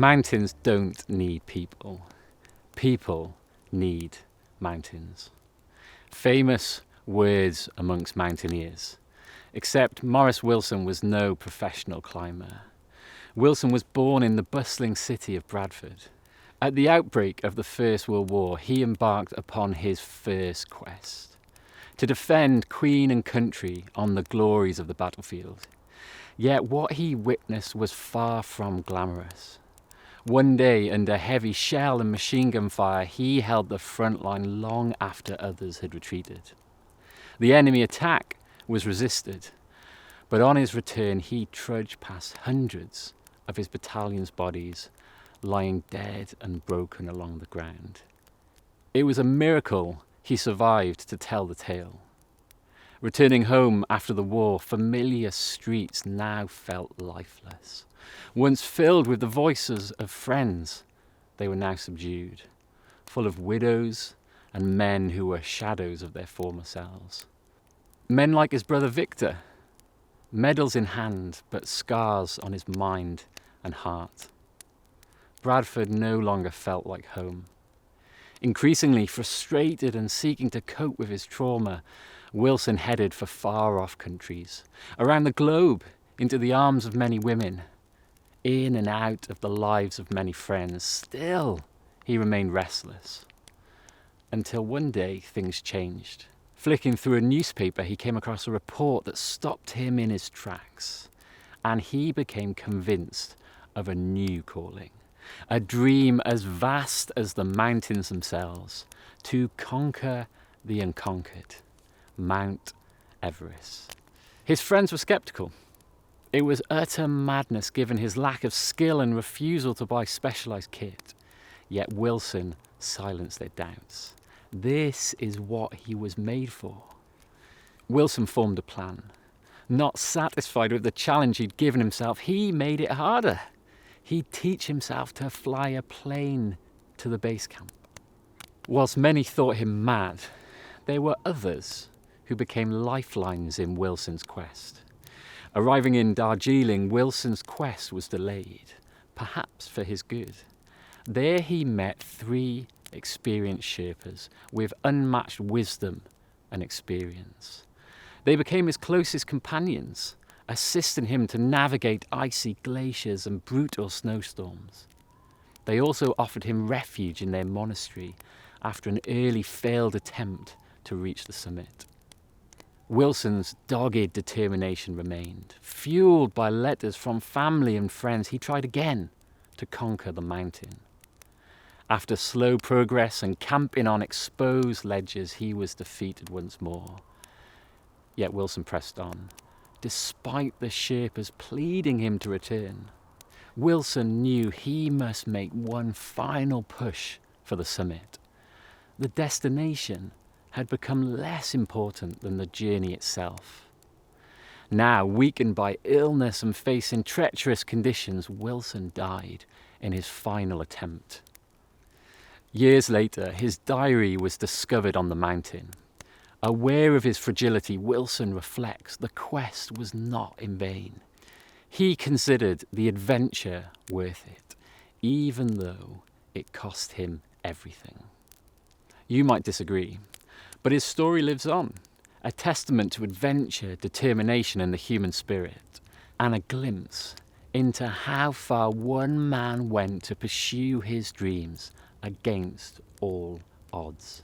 Mountains don't need people. People need mountains. Famous words amongst mountaineers. Except Maurice Wilson was no professional climber. Wilson was born in the bustling city of Bradford. At the outbreak of the First World War, he embarked upon his first quest to defend Queen and country on the glories of the battlefield. Yet what he witnessed was far from glamorous. One day, under heavy shell and machine gun fire, he held the front line long after others had retreated. The enemy attack was resisted, but on his return he trudged past hundreds of his battalion's bodies lying dead and broken along the ground. It was a miracle he survived to tell the tale. Returning home after the war, familiar streets now felt lifeless. Once filled with the voices of friends, they were now subdued, full of widows and men who were shadows of their former selves. Men like his brother Victor, medals in hand, but scars on his mind and heart. Bradford no longer felt like home. Increasingly frustrated and seeking to cope with his trauma, Wilson headed for far-off countries, around the globe, into the arms of many women, in and out of the lives of many friends. Still, he remained restless. Until one day, things changed. Flicking through a newspaper, he came across a report that stopped him in his tracks, and he became convinced of a new calling, a dream as vast as the mountains themselves, to conquer the unconquered, Mount Everest. His friends were skeptical. It was utter madness given his lack of skill and refusal to buy specialised kit. Yet Wilson silenced their doubts. This is what he was made for. Wilson formed a plan. Not satisfied with the challenge he'd given himself, he made it harder. He'd teach himself to fly a plane to the base camp. Whilst many thought him mad, there were others who became lifelines in Wilson's quest. Arriving in Darjeeling, Wilson's quest was delayed, perhaps for his good. There he met 3 experienced Sherpas with unmatched wisdom and experience. They became his closest companions, assisting him to navigate icy glaciers and brutal snowstorms. They also offered him refuge in their monastery after an early failed attempt to reach the summit. Wilson's dogged determination remained. Fueled by letters from family and friends, he tried again to conquer the mountain. After slow progress and camping on exposed ledges, he was defeated once more. Yet Wilson pressed on, despite the Sherpas pleading him to return. Wilson knew he must make one final push for the summit. The destination had become less important than the journey itself. Now, weakened by illness and facing treacherous conditions, Wilson died in his final attempt. Years later, his diary was discovered on the mountain. Aware of his fragility, Wilson reflects the quest was not in vain. He considered the adventure worth it, even though it cost him everything. You might disagree, but his story lives on, a testament to adventure, determination, and the human spirit, and a glimpse into how far one man went to pursue his dreams against all odds.